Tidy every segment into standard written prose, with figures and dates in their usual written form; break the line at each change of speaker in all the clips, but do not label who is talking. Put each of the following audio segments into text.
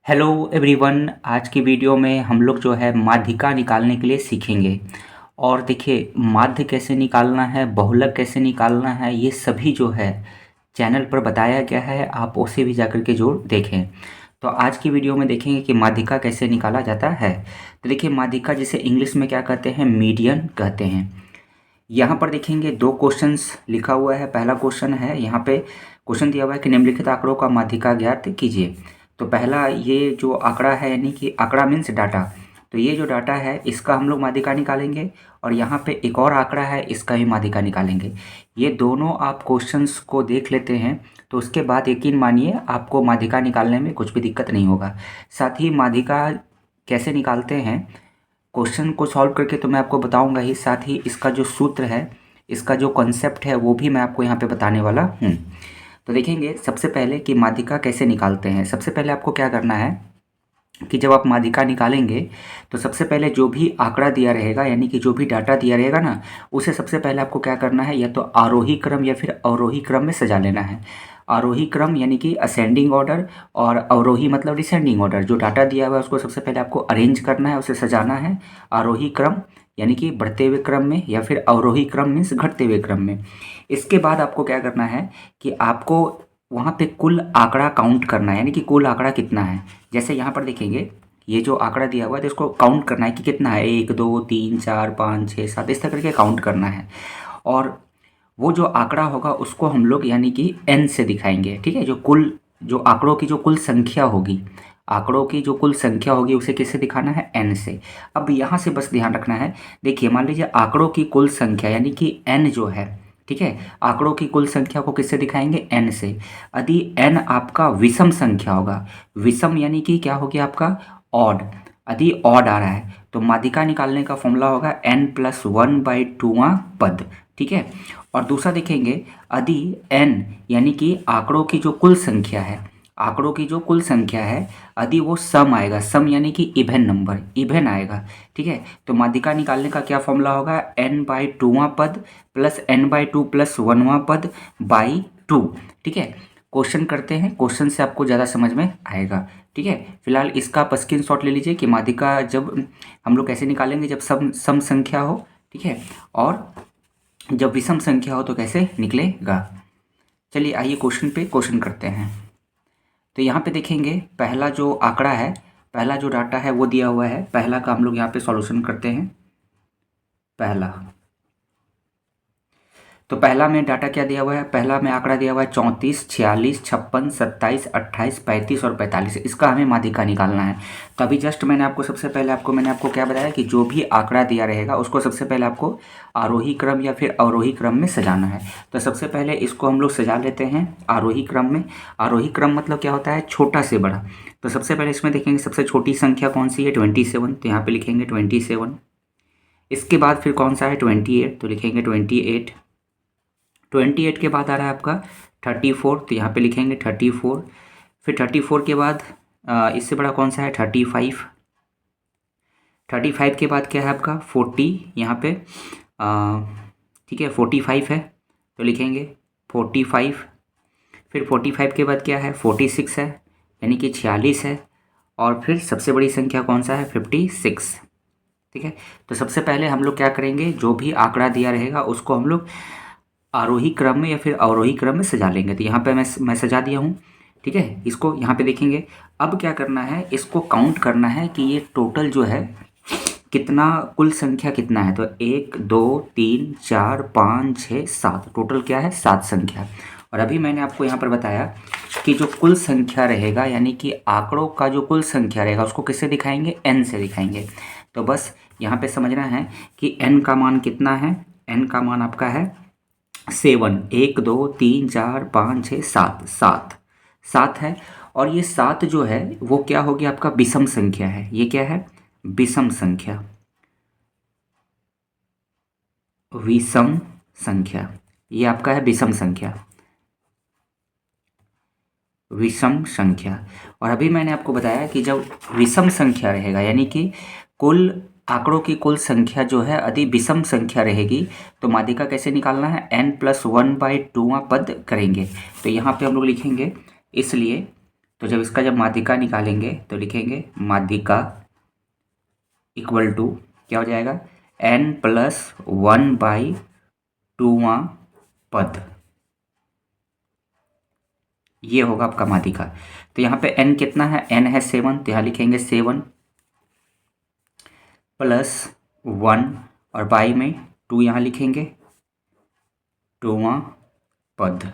Hello everyone. आज की video में हम लोग जो है माध्यिका निकालने के लिए सीखेंगे। और देखिए, माध्य कैसे निकालना है, बहुलक कैसे निकालना है, ये सभी जो है चैनल पर बताया गया है। आप उसे भी जाकर के जरूर देखें। तो आज की वीडियो में देखेंगे कि माध्यिका कैसे निकाला जाता है। तो देखिए, माध्यिका जिसे इंग्लिश में क्या कहते हैं, मीडियन कहते हैं। यहाँ पर देखेंगे दो क्वेश्चंस लिखा हुआ है। पहला क्वेश्चन है, यहाँ पे क्वेश्चन दिया हुआ है कि निम्नलिखित आंकड़ों का माध्यिका ज्ञात कीजिए। तो पहला ये जो आंकड़ा है, यानी कि आंकड़ा मीन्स डाटा, तो ये जो डाटा है इसका हम लोग माध्यिका निकालेंगे। और यहाँ पे एक और आंकड़ा है, इसका भी माध्यिका निकालेंगे। ये दोनों आप क्वेश्चंस को देख लेते हैं तो उसके बाद यकीन मानिए आपको माध्यिका निकालने में कुछ भी दिक्कत नहीं होगा। साथ ही माध्यिका कैसे निकालते हैं, क्वेश्चन को सॉल्व करके तो मैं आपको बताऊंगा ही, साथ ही इसका जो सूत्र है, इसका जो कॉन्सेप्ट है वो भी मैं आपको यहाँ पे बताने वाला हूँ। तो देखेंगे सबसे पहले कि माध्यिका कैसे निकालते हैं। सबसे पहले आपको क्या करना है कि जब आप माध्यिका निकालेंगे तो सबसे पहले जो भी आंकड़ा दिया रहेगा, यानी कि जो भी डाटा दिया रहेगा ना, उसे सबसे पहले आपको क्या करना है, या तो आरोही क्रम या फिर अवरोही क्रम में सजा लेना है। आरोही क्रम यानी कि असेंडिंग ऑर्डर, और अवरोही मतलब डिसेंडिंग ऑर्डर। जो डाटा दिया हुआ है उसको सबसे पहले आपको अरेंज करना है, उसे सजाना है आरोही क्रम यानी कि बढ़ते हुए क्रम में, या फिर अवरोही क्रम मीन्स घटते हुए क्रम में। इसके बाद आपको क्या करना है कि आपको वहाँ पे कुल आंकड़ा काउंट करना है, यानी कि कुल आंकड़ा कितना है। जैसे यहाँ पर देखेंगे, ये जो आंकड़ा दिया हुआ है तो इसको काउंट करना है कि कितना है, 1 2 3 4 5 6 7, इस तरह करके काउंट करना है। और वो जो आंकड़ा होगा उसको हम लोग यानी कि n से दिखाएंगे। ठीक है, जो आंकड़ों की जो कुल संख्या होगी, आंकड़ों की जो कुल संख्या होगी उसे किससे दिखाना है, n से। अब यहाँ से बस ध्यान रखना है। देखिए, मान लीजिए आंकड़ों की कुल संख्या यानी कि n जो है, ठीक है, आंकड़ों की कुल संख्या को किससे दिखाएंगे, n से। यदि n आपका विषम संख्या होगा, विषम यानी कि क्या हो गया आपका, ऑड। यदि ऑड आ रहा है तो माध्यिका निकालने का फॉर्मूला होगा n+1/2वां पद। ठीक है। और दूसरा देखेंगे, यदि n यानी कि आंकड़ों की जो कुल संख्या है, आंकड़ों की जो कुल संख्या है, यदि वो सम आएगा, सम यानी कि इवन नंबर, इवन आएगा, ठीक है, तो माध्यिका निकालने का क्या फॉर्मूला होगा, n/2वां पद प्लस n/2 प्लस 1वां पद बाई 2। ठीक है, क्वेश्चन करते हैं, क्वेश्चन से आपको ज़्यादा समझ में आएगा। ठीक है, फिलहाल इसका आप स्क्रीनशॉट ले लीजिए कि माध्यिका जब हम लोग कैसे निकालेंगे, जब सम संख्या हो, ठीक है, और जब विषम संख्या हो तो कैसे निकलेगा। चलिए आइए क्वेश्चन पे क्वेश्चन करते हैं। तो यहाँ पे देखेंगे पहला जो आंकड़ा है, पहला जो डाटा है वो दिया हुआ है। पहला का हम लोग यहाँ पे सॉल्यूशन करते हैं। पहला, तो पहला में डाटा क्या दिया हुआ है, पहला में आंकड़ा दिया हुआ है 34 46 56 27 28 35 और 45। इसका हमें माध्यिका निकालना है। तो अभी जस्ट मैंने आपको सबसे पहले मैंने आपको क्या बताया कि जो भी आंकड़ा दिया रहेगा उसको सबसे पहले आपको आरोही क्रम या फिर अवरोही क्रम में सजाना है। तो सबसे पहले इसको हम लोग सजा लेते हैं आरोही क्रम में। आरोही क्रम मतलब क्या होता है, छोटा से बड़ा। तो सबसे पहले इसमें देखेंगे सबसे छोटी संख्या कौन सी है, 27। तो यहाँ पे लिखेंगे 27। इसके बाद फिर कौन सा है, 28, तो लिखेंगे 28। 28 के बाद आ रहा है आपका 34, तो यहाँ पे लिखेंगे 34। फिर 34 के बाद इससे बड़ा कौन सा है, 35। 35 के बाद क्या है आपका 40, यहाँ पे ठीक है 45 है, तो लिखेंगे 45। फिर 45 के बाद क्या है, 46 है, यानी कि 46 है। और फिर सबसे बड़ी संख्या कौन सा है, 56। ठीक है, तो सबसे पहले हम लोग क्या करेंगे, जो भी आंकड़ा दिया रहेगा उसको हम लोग आरोही क्रम में या फिर अवरोही क्रम में सजा लेंगे। तो यहाँ पे मैं सजा दिया हूँ। ठीक है, इसको यहाँ पे देखेंगे। अब क्या करना है, इसको काउंट करना है कि ये टोटल जो है कितना, कुल संख्या कितना है। तो 1 2 3 4 5 6 7, टोटल क्या है, 7 संख्या। और अभी मैंने आपको यहाँ पर बताया कि जो कुल संख्या रहेगा, यानी कि आंकड़ों का जो कुल संख्या रहेगा उसको किससे दिखाएंगे, n से दिखाएंगे। तो बस यहाँ पे समझना है कि n का मान कितना है, n का मान आपका है 7। 1 2 3 4 5 6 7, 7 है। और ये 7 जो है वो क्या हो गया, आपका विषम संख्या है। ये क्या है, विषम संख्या, विषम संख्या, ये आपका है विषम संख्या, विषम संख्या। और अभी मैंने आपको बताया कि जब विषम संख्या रहेगा, यानी कि कुल आंकड़ों की कुल संख्या जो है यदि विषम संख्या रहेगी तो माध्यिका कैसे निकालना है, n+1/2वां पद करेंगे। तो यहाँ पे हम लोग लिखेंगे, इसलिए तो जब इसका जब माध्यिका निकालेंगे तो लिखेंगे माध्यिका इक्वल टू क्या हो जाएगा, n+1/2वां पद, ये होगा आपका माध्यिका। तो यहाँ पे n कितना है, n है 7, तो यहाँ लिखेंगे 7+1 और बाई में 2 यहाँ लिखेंगे 2वां पद।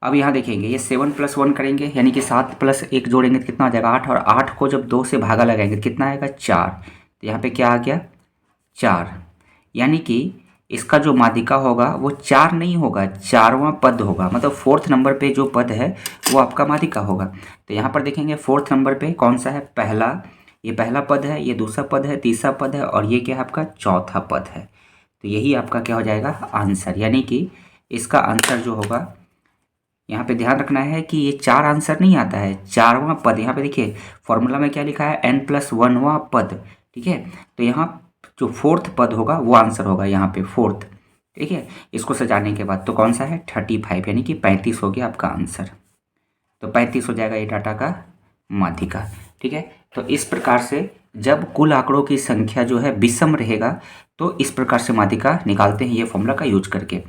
अब यहाँ देखेंगे ये 7+1 करेंगे यानी कि 7+1 जोड़ेंगे तो कितना आ जाएगा 8, और 8 को जब 2 से भागा लगाएंगे तो कितना आएगा 4। तो यहाँ पे क्या आ गया 4, यानी कि इसका जो माध्यिका होगा वो 4 नहीं होगा, 4वां पद होगा, मतलब 4th नंबर पे जो पद है वो आपका माध्यिका होगा। तो यहाँ पर देखेंगे 4th नंबर पे कौन सा है, पहला, ये पहला पद है, ये दूसरा पद है, तीसरा पद है, और ये क्या है आपका चौथा पद है। तो यही आपका क्या हो जाएगा आंसर, यानी कि इसका आंसर जो होगा, यहाँ पे ध्यान रखना है कि ये 4 आंसर नहीं आता है, 4वां पद। यहाँ पे देखिए फॉर्मूला में क्या लिखा है, n+1वां पद, ठीक है। तो यहाँ जो 4th पद होगा वो आंसर होगा यहाँ पे 4th, ठीक है। इसको सजाने के बाद तो कौन सा है 35, यानी कि 35 हो गया आपका आंसर। तो 35 हो जाएगा ये डाटा का माध्यिका, ठीक है। तो इस प्रकार से जब कुल आंकड़ों की संख्या जो है विषम रहेगा तो इस प्रकार से माध्यिका निकालते हैं ये फॉर्मूला का यूज करके।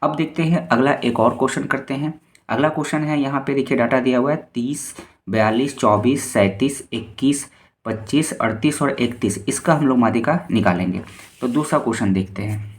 अब देखते हैं अगला एक और क्वेश्चन करते हैं। अगला क्वेश्चन है, यहाँ पे देखिए डाटा दिया हुआ है 30, 42, 24, 37, 21, 25, 38 और 31, इसका हम लोग माध्यिका निकालेंगे। तो दूसरा क्वेश्चन देखते हैं,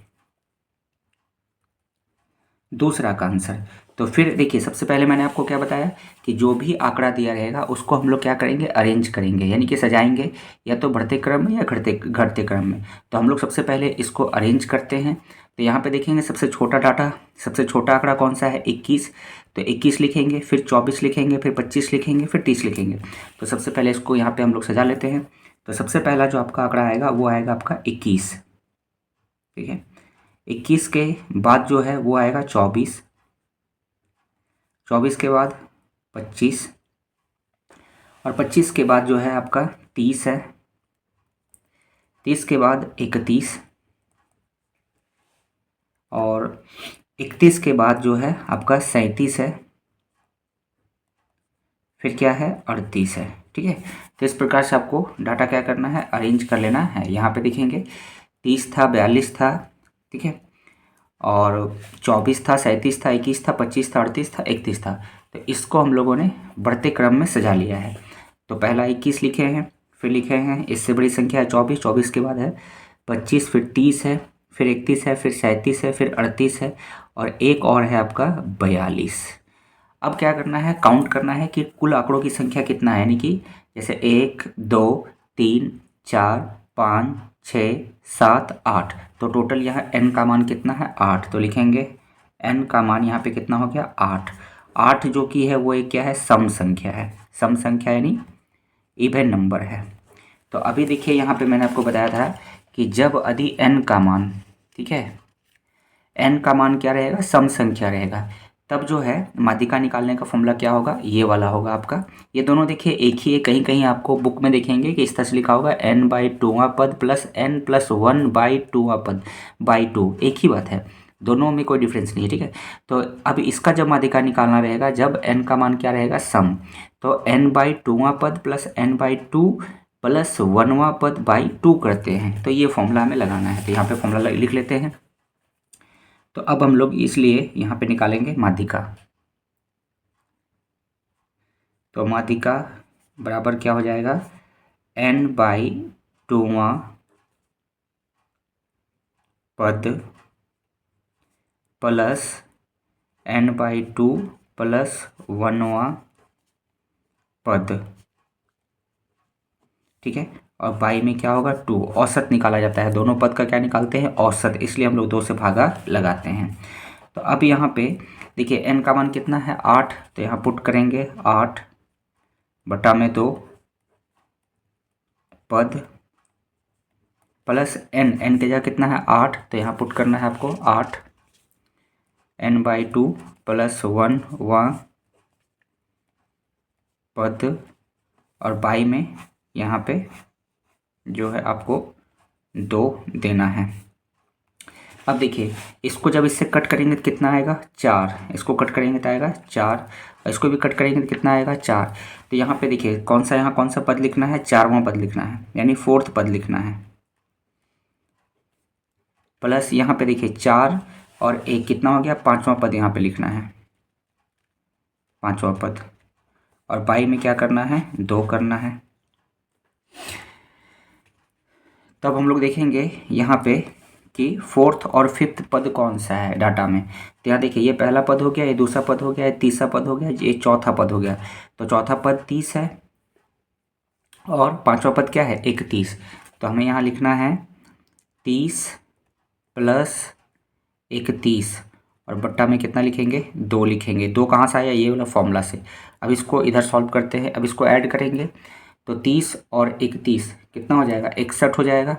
दूसरा का आंसर। तो फिर देखिए सबसे पहले मैंने आपको क्या बताया कि जो भी आंकड़ा दिया रहेगा उसको हम लोग क्या करेंगे, अरेंज करेंगे, यानी कि सजाएंगे, या तो बढ़ते क्रम में या घटते घटते क्रम में। तो हम लोग सबसे पहले इसको अरेंज करते हैं। तो यहाँ पे देखेंगे सबसे छोटा डाटा, सबसे छोटा आंकड़ा कौन सा है 21, तो 21 लिखेंगे, फिर 24 लिखेंगे, फिर 25 लिखेंगे, फिर 30 लिखेंगे। तो सबसे पहले इसको यहाँ पे हम लोग सजा लेते हैं। तो सबसे पहला जो आपका आंकड़ा आएगा वो आएगा आपका 21, ठीक है। 21 के बाद जो है वो आएगा 24, 24 के बाद 25, और 25 के बाद जो है आपका 30 है, 30 के बाद 31, और 31 के बाद जो है आपका 37 है, फिर क्या है 38 है, ठीक है। तो इस प्रकार से आपको डाटा क्या करना है, अरेंज कर लेना है। यहाँ पे देखेंगे 30 था, 42 था, ठीक है, और 24 था, 37 था, 21 था, 25 था, 38 था, 31 था। तो इसको हम लोगों ने बढ़ते क्रम में सजा लिया है। तो पहला 21 लिखे हैं, फिर लिखे हैं इससे बड़ी संख्या है 24, 24 के बाद है 25, फिर 30 है, फिर 31 है, फिर 37 है, फिर 38 है, और एक और है आपका 42। अब क्या करना है, काउंट करना है कि कुल आंकड़ों की संख्या कितना है, यानी कि जैसे 1, 2, 3, 4, 5, 6, 7, 8। तो टोटल यहाँ n का मान कितना है 8। तो लिखेंगे n का मान यहाँ पे कितना हो गया 8। 8 जो कि है वो एक क्या है, सम संख्या है, सम संख्या यानी इवन नंबर है। तो अभी देखिए यहाँ पे मैंने आपको बताया था कि जब यदि n का मान, ठीक है, n का मान क्या रहेगा, सम संख्या रहेगा, तब जो है माध्यिका निकालने का फॉर्मूला क्या होगा, ये वाला होगा आपका। ये दोनों देखिए एक ही है, कहीं कहीं आपको बुक में देखेंगे कि इस तरह से लिखा होगा n/2वां पद प्लस n+1/2वां पद बाई 2, एक ही बात है, दोनों में कोई डिफरेंस नहीं है, ठीक है। तो अब इसका जब माध्यिका निकालना रहेगा जब n का मान क्या रहेगा सम, तो n/2वां पद प्लस n/2 प्लस 1वां पद बाई 2 करते हैं। तो ये फॉर्मूला हमें लगाना है, तो यहाँ पे फॉर्मूला लिख लेते हैं। तो अब हम लोग इसलिए यहाँ पे निकालेंगे माध्यिका। तो माध्यिका बराबर क्या हो जाएगा, n/2वां पद प्लस n/2 प्लस 1वां पद, ठीक है। और बाई में क्या होगा 2, औसत निकाला जाता है, दोनों पद का क्या निकालते हैं औसत, इसलिए हम लोग 2 से भागा लगाते हैं। तो अब यहाँ पे देखिए n का मान कितना है 8, तो यहाँ पुट करेंगे 8/2 पद प्लस n की जगह कितना है 8, तो यहाँ पुट करना है आपको 8 n/2 प्लस 1वां पद, और बाई में यहाँ पे जो है आपको 2 देना है। अब देखिए इसको जब इससे कट करेंगे तो कितना आएगा 4, इसको कट करेंगे तो आएगा 4, और इसको भी कट करेंगे तो कितना आएगा 4। तो यहाँ पे देखिए यहाँ कौन सा पद लिखना है, 4वां पद लिखना है, यानी 4th पद लिखना है। प्लस यहाँ पे देखिए 4 और 1 कितना हो गया, 5वां पद यहाँ पे लिखना है, 5वां पद। और बाई में क्या करना है, 2 करना है। तब हम लोग देखेंगे यहाँ पे कि 4th और 5th पद कौन सा है डाटा में। तो यहाँ देखिए ये पहला पद हो गया, ये दूसरा पद हो गया, ये तीसरा पद हो गया, ये चौथा पद हो गया। तो चौथा पद 30 है और 5वां पद क्या है, 31। तो हमें यहाँ लिखना है 30 प्लस 31 और बट्टा में कितना लिखेंगे, 2 लिखेंगे। 2 कहाँ से आया, ये वाला फॉर्मूला से। अब इसको इधर सॉल्व करते हैं, अब इसको ऐड करेंगे तो 30 और 31 कितना हो जाएगा, 61 हो जाएगा।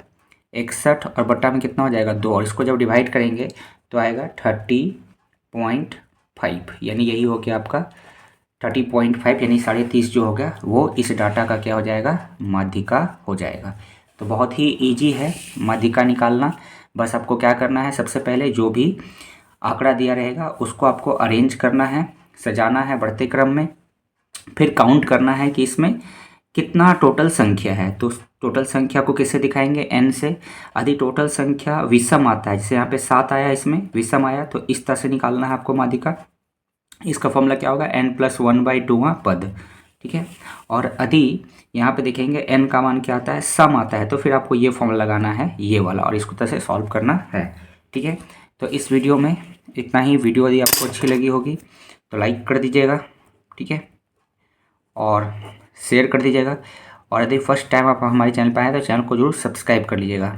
61 और बट्टा में कितना हो जाएगा, 2, और इसको जब डिवाइड करेंगे तो आएगा 30.5, यानी यही हो गया आपका 30.5, यानी 30.5 जो हो गया वो इस डाटा का क्या हो जाएगा, माध्यिका हो जाएगा। तो बहुत ही ईजी है माध्यिका निकालना। बस आपको क्या करना है, सबसे पहले जो भी आंकड़ा दिया रहेगा उसको आपको अरेंज करना है, सजाना है बढ़ते क्रम में, फिर काउंट करना है कि इसमें कितना टोटल संख्या है। तो टोटल संख्या को किससे दिखाएंगे, n से। यदि टोटल संख्या विषम आता है, जैसे यहाँ पे 7 आया, इसमें विषम आया, तो इस तरह से निकालना है आपको माध्यिका। इसका फॉर्मूला क्या होगा, n+1/2 पद, ठीक है। और यदि यहाँ पे देखेंगे n का मान क्या आता है, सम आता है, तो फिर आपको ये फॉर्मूला लगाना है, ये वाला, और इसको तरह से सॉल्व करना है, ठीक है। तो इस वीडियो में इतना ही। वीडियो यदि आपको अच्छी लगी होगी तो लाइक कर दीजिएगा, ठीक है, और शेयर कर दीजिएगा। और यदि फर्स्ट टाइम आप हमारे चैनल पर आए तो चैनल को जरूर सब्सक्राइब कर लीजिएगा,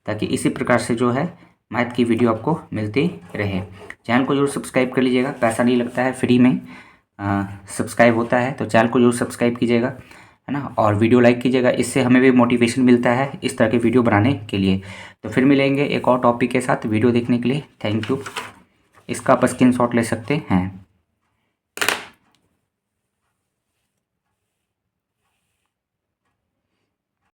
ताकि इसी प्रकार से जो है मैथ की वीडियो आपको मिलती रहे। चैनल को जरूर सब्सक्राइब कर लीजिएगा, पैसा नहीं लगता है, फ्री में सब्सक्राइब होता है। तो चैनल को जरूर सब्सक्राइब कीजिएगा, है ना, और वीडियो लाइक कीजिएगा, इससे हमें भी मोटिवेशन मिलता है इस तरह के वीडियो बनाने के लिए। तो फिर मिलेंगे एक और टॉपिक के साथ। वीडियो देखने के लिए थैंक यू। इसका आप स्क्रीनशॉट ले सकते हैं।